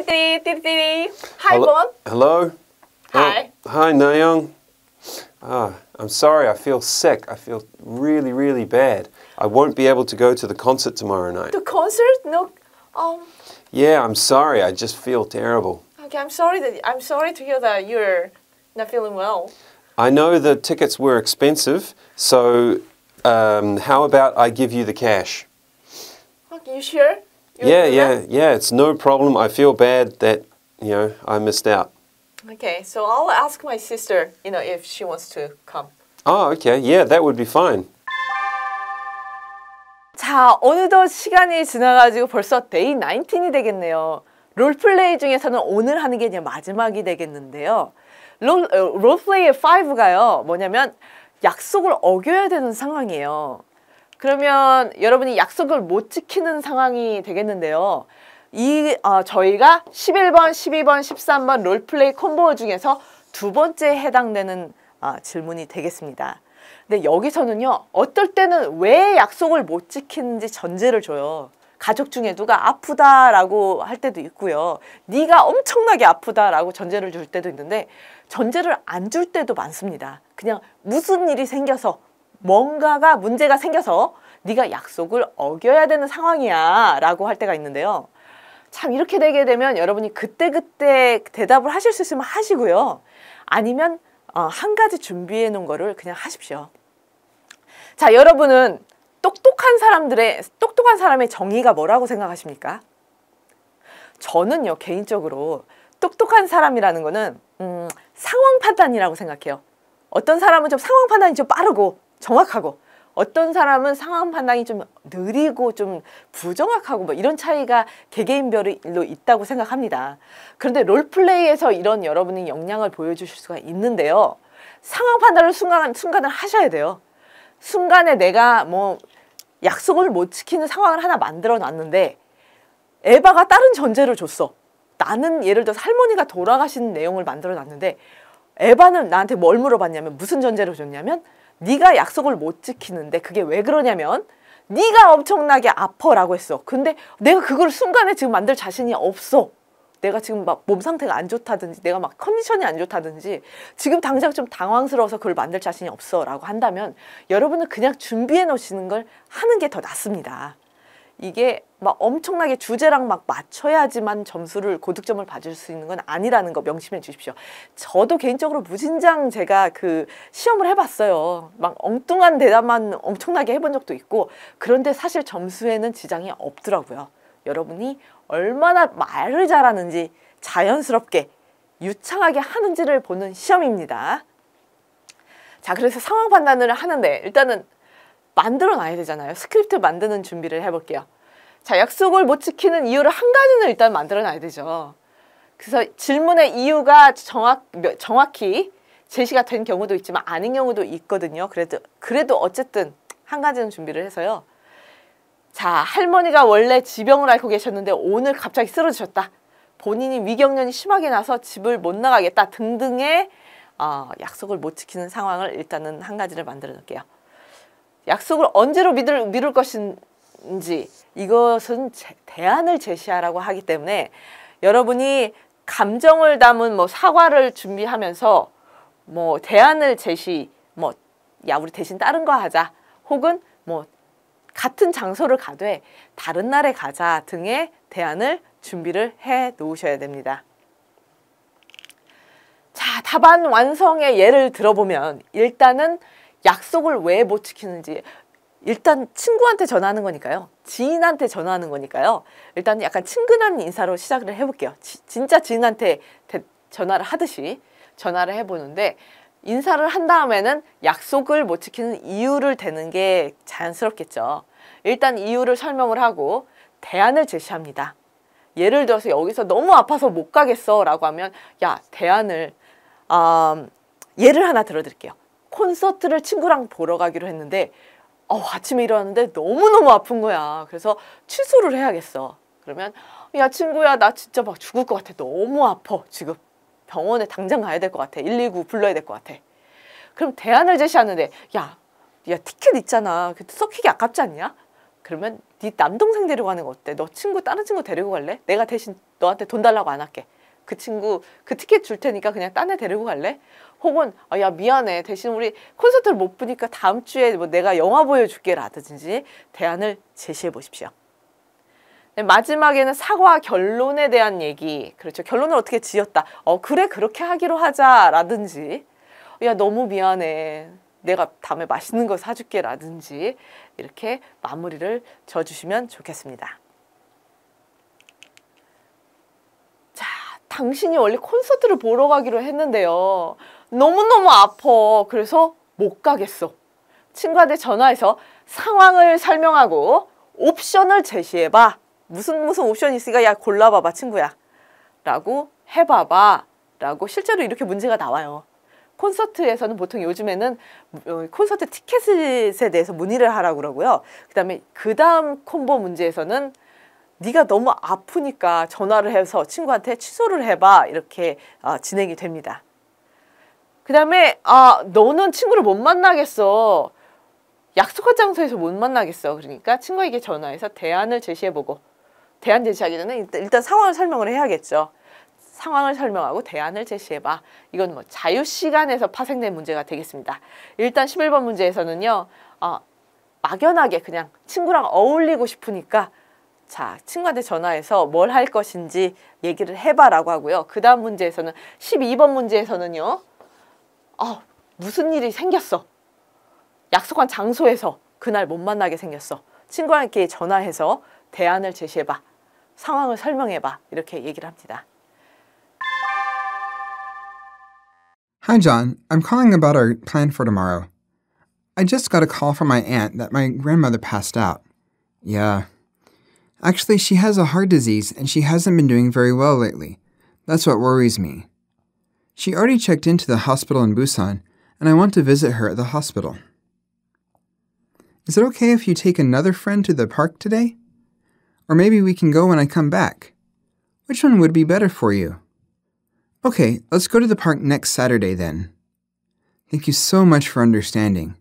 띠리띠리. Hi, Hello? Bon. Hello? Hi. Oh, hi, Nayoung. I'm sorry, I feel sick. I feel really, really bad. I won't be able to go to the concert tomorrow night. The concert? No. Yeah, I'm sorry. I just feel terrible. Okay, I'm sorry to hear that you're not feeling well. I know the tickets were expensive, so how about I give you the cash? Okay, you sure? Yeah, it's no problem. I feel bad that, I missed out. Okay, so I'll ask my sister, if she wants to come. Oh, okay. Yeah, that would be fine. 자, 어느덧 시간이 지나가지고 벌써 데이 19이 되겠네요. 롤플레이 중에서는 오늘 하는 게 이제 마지막이 되겠는데요. 롤플레이 5가요. 뭐냐면 약속을 어겨야 되는 상황이에요. 그러면 여러분이 약속을 못 지키는 상황이 되겠는데요. 저희가 11번, 12번, 13번 롤플레이 콤보 중에서 두 번째에 해당되는 질문이 되겠습니다. 근데 여기서는요, 어떨 때는 왜 약속을 못 지키는지 전제를 줘요. 가족 중에 누가 아프다라고 할 때도 있고요. 네가 엄청나게 아프다라고 전제를 줄 때도 있는데 전제를 안 줄 때도 많습니다. 그냥 무슨 일이 생겨서 뭔가가 문제가 생겨서 네가 약속을 어겨야 되는 상황이야 라고 할 때가 있는데요. 참 이렇게 되게 되면 여러분이 그때그때 대답을 하실 수 있으면 하시고요. 아니면 한 가지 준비해 놓은 거를 그냥 하십시오. 자, 여러분은 똑똑한 사람의 정의가 뭐라고 생각하십니까? 저는요, 개인적으로 똑똑한 사람이라는 거는 상황 판단이라고 생각해요. 어떤 사람은 좀 상황 판단이 좀 빠르고 정확하고 어떤 사람은 상황 판단이 좀 느리고 좀 부정확하고 뭐 이런 차이가 개개인별로 있다고 생각합니다. 그런데 롤플레이에서 이런 여러분이 역량을 보여주실 수가 있는데요. 상황 판단을 순간을 하셔야 돼요. 순간에 내가 약속을 못 지키는 상황을 하나 만들어 놨는데 에바가 다른 전제를 줬어. 나는 예를 들어서 할머니가 돌아가신 내용을 만들어 놨는데 에바는 나한테 뭘 물어봤냐면 무슨 전제를 줬냐면 네가 약속을 못 지키는데 그게 왜 그러냐면 네가 엄청나게 아파라고 했어. 근데 내가 그걸 순간에 지금 만들 자신이 없어. 내가 지금 막 몸 상태가 안 좋다든지 내가 막 컨디션이 안 좋다든지 지금 당장 좀 당황스러워서 그걸 만들 자신이 없어 라고 한다면 여러분은 그냥 준비해 놓으시는 걸 하는 게 더 낫습니다. 이게 막 엄청나게 주제랑 막 맞춰야지만 고득점을 받을 수 있는 건 아니라는 거 명심해 주십시오. 저도 개인적으로 무진장 제가 시험을 해봤어요. 막 엉뚱한 대답만 엄청나게 해본 적도 있고 그런데 사실 점수에는 지장이 없더라고요. 여러분이 얼마나 말을 잘하는지 자연스럽게 유창하게 하는지를 보는 시험입니다. 자, 그래서 상황 판단을 하는데 일단은 만들어 놔야 되잖아요. 스크립트 만드는 준비를 해볼게요. 자, 약속을 못 지키는 이유를 한 가지는 일단 만들어 놔야 되죠. 그래서 질문의 이유가 정확히 제시가 된 경우도 있지만 아닌 경우도 있거든요. 그래도 어쨌든 한 가지는 준비를 해서요. 자, 할머니가 원래 지병을 앓고 계셨는데 오늘 갑자기 쓰러지셨다. 본인이 위경련이 심하게 나서 집을 못 나가겠다 등등의 약속을 못 지키는 상황을 일단은 한 가지를 만들어 놓을게요. 약속을 언제로 미룰 것인지 이것은 대안을 제시하라고 하기 때문에 여러분이 감정을 담은 사과를 준비하면서 대안을 야 우리 대신 다른 거 하자 혹은 같은 장소를 가되 다른 날에 가자 등의 대안을 준비를 해 놓으셔야 됩니다. 자, 답안 완성의 예를 들어보면 일단은 약속을 왜 못 지키는지 일단 친구한테 전화하는 거니까요. 지인한테 전화하는 거니까요. 일단 약간 친근한 인사로 시작을 해볼게요. 진짜 지인한테 전화를 하듯이 전화를 해보는데 인사를 한 다음에는 약속을 못 지키는 이유를 대는 게 자연스럽겠죠. 일단 이유를 설명을 하고 대안을 제시합니다. 예를 들어서 여기서 너무 아파서 못 가겠어 라고 하면 야, 대안을 예를 하나 들어드릴게요. 콘서트를 친구랑 보러 가기로 했는데 아침에 일어났는데 너무너무 아픈 거야. 그래서 취소를 해야겠어. 그러면 야 친구야 나 진짜 막 죽을 것 같아. 너무 아파 지금. 병원에 당장 가야 될 것 같아. 119 불러야 될 것 같아. 그럼 대안을 제시하는데 야 티켓 있잖아. 썩히기 아깝지 않냐? 그러면 네 남동생 데려가는 거 어때? 너 친구 다른 친구 데리고 갈래? 내가 대신 너한테 돈 달라고 안 할게. 그 친구 그 티켓 줄 테니까 그냥 딴 애 데리고 갈래? 혹은 야 미안해 대신 우리 콘서트를 못 보니까 다음 주에 뭐 내가 영화 보여줄게 라든지 대안을 제시해 보십시오. 마지막에는 사과 결론에 대한 얘기. 그렇죠. 결론을 어떻게 지었다. 그래 그렇게 하기로 하자 라든지 야 너무 미안해 내가 다음에 맛있는 거 사줄게 라든지 이렇게 마무리를 져주시면 좋겠습니다. 자, 당신이 원래 콘서트를 보러 가기로 했는데요. 너무너무 아파. 그래서 못 가겠어. 친구한테 전화해서 상황을 설명하고 옵션을 제시해봐. 무슨 옵션이 있으니까 야 골라봐봐 친구야. 라고 해봐봐. 라고 실제로 이렇게 문제가 나와요. 콘서트에서는 보통 요즘에는 콘서트 티켓에 대해서 문의를 하라고 그러고요. 그 다음 콤보 문제에서는 네가 너무 아프니까 전화를 해서 친구한테 취소를 해봐. 이렇게 진행이 됩니다. 그 다음에 너는 친구를 못 만나겠어. 약속한 장소에서 못 만나겠어. 그러니까 친구에게 전화해서 대안을 제시해보고 대안 제시하기 전에 일단 상황을 설명을 해야겠죠. 상황을 설명하고 대안을 제시해봐. 이건 뭐 자유시간에서 파생된 문제가 되겠습니다. 일단 11번 문제에서는요. 막연하게 그냥 친구랑 어울리고 싶으니까 자 친구한테 전화해서 뭘 할 것인지 얘기를 해봐라고 하고요. 그 다음 문제에서는 12번 문제에서는요. 무슨 일이 생겼어. 약속한 장소에서 그날 못 만나게 생겼어. 친구한테 전화해서 대안을 제시해봐. 상황을 설명해봐. 이렇게 얘기를 합니다. Hi, John. I'm calling about our plan for tomorrow. I just got a call from my aunt that my grandmother passed out. Yeah. Actually, she has a heart disease and she hasn't been doing very well lately. That's what worries me. She already checked into the hospital in Busan, and I want to visit her at the hospital. Is it okay if you take another friend to the park today? Or maybe we can go when I come back. Which one would be better for you? Okay, let's go to the park next Saturday then. Thank you so much for understanding.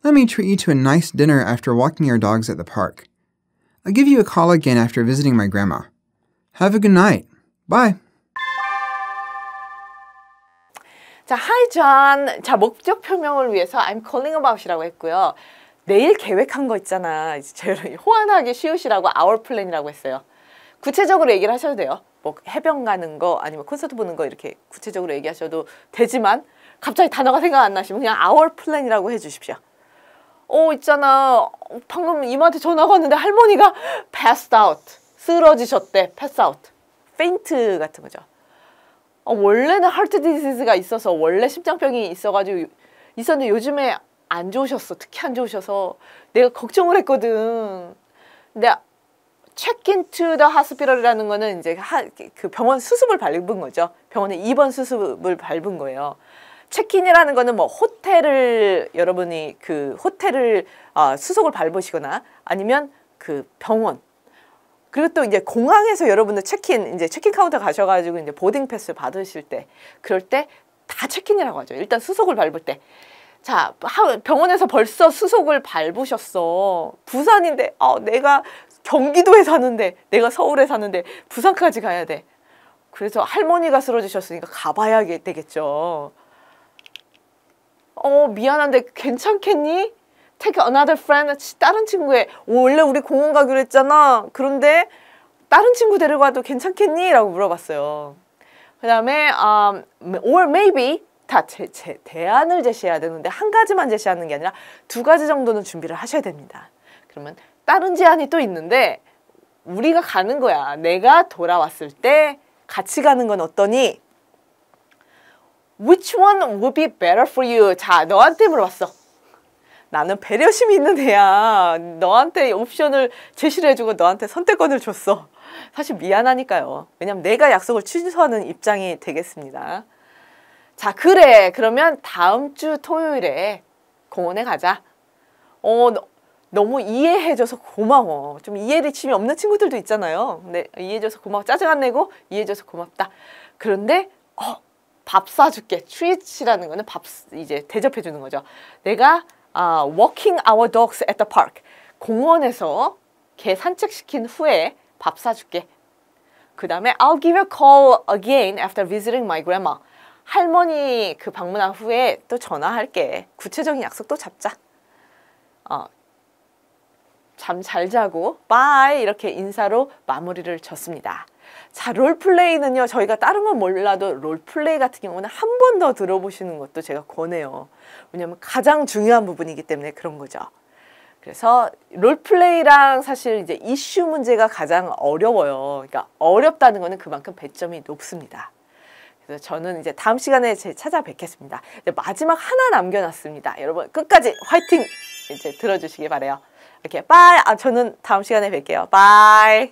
Let me treat you to a nice dinner after walking our dogs at the park. I'll give you a call again after visiting my grandma. Have a good night. Bye. 자, Hi John. 자, 목적 표명을 위해서 I'm calling about이라고 했고요. 내일 계획한 거 있잖아. 제일 호환하기 쉬우시라고 our plan이라고 했어요. 구체적으로 얘기를 하셔도 돼요. 뭐 해변 가는 거 아니면 콘서트 보는 거 이렇게 구체적으로 얘기하셔도 되지만 갑자기 단어가 생각 안 나시면 그냥 our plan이라고 해주십시오. 있잖아. 방금 이모한테 전화가 왔는데 할머니가 passed out. 쓰러지셨대. pass out. faint 같은 거죠. 원래는 heart disease가 있어서 원래 심장병이 있었는데 요즘에 안 좋으셨어. 특히 안 좋으셔서 내가 걱정을 했거든. 근데 check into the hospital이라는 거는 이제 그 병원 수습을 밟은 거죠. 병원에 2번 수습을 밟은 거예요. 체크인이라는 거는 뭐 호텔을 여러분이 그 호텔을 수속을 밟으시거나 아니면 그 병원 그리고 또 이제 공항에서 여러분들 이제 체크인 카운터 가셔가지고 이제 보딩 패스 받으실 때 그럴 때 다 체크인이라고 하죠. 일단 수속을 밟을 때. 자, 병원에서 벌써 수속을 밟으셨어. 부산인데, 내가 경기도에 사는데, 내가 서울에 사는데, 부산까지 가야 돼. 그래서 할머니가 쓰러지셨으니까 가봐야 되겠죠. 미안한데 괜찮겠니? Take another friend. 다른 친구에 원래 우리 공원 가기로 했잖아. 그런데 다른 친구 데려가도 괜찮겠니? 라고 물어봤어요. 그 다음에 or maybe 다 대안을 제시해야 되는데 한 가지만 제시하는 게 아니라 두 가지 정도는 준비를 하셔야 됩니다. 그러면 다른 제안이 또 있는데 우리가 가는 거야. 내가 돌아왔을 때 같이 가는 건 어떠니? Which one would be better for you? 자, 너한테 물어봤어. 나는 배려심이 있는 애야. 너한테 옵션을 제시를 해주고 너한테 선택권을 줬어. 사실 미안하니까요. 왜냐면 내가 약속을 취소하는 입장이 되겠습니다. 자, 그래. 그러면 다음 주 토요일에 공원에 가자. 너무 이해해줘서 고마워. 좀 이해리침이 없는 친구들도 있잖아요. 근데 이해해줘서 고마워. 짜증 안 내고 이해해줘서 고맙다. 그런데 밥 사줄게. treat이라는 거는 밥 이제 대접해주는 거죠. 내가 walking our dogs at the park. 공원에서 개 산책시킨 후에 밥 사줄게. 그 다음에 I'll give you a call again after visiting my grandma. 할머니 그 방문한 후에 또 전화할게. 구체적인 약속도 잡자. 잠 잘 자고 bye 이렇게 인사로 마무리를 졌습니다. 자, 롤플레이는요. 저희가 다른 건 몰라도 롤플레이 같은 경우는 한 번 더 들어보시는 것도 제가 권해요. 왜냐하면 가장 중요한 부분이기 때문에 그런 거죠. 그래서 롤플레이랑 사실 이제 이슈 문제가 가장 어려워요. 그러니까 어렵다는 거는 그만큼 배점이 높습니다. 그래서 저는 이제 다음 시간에 찾아뵙겠습니다. 이제 마지막 하나 남겨놨습니다. 여러분 끝까지 화이팅 이제 들어주시기 바래요. 이렇게 빠이. 저는 다음 시간에 뵐게요. 빠이.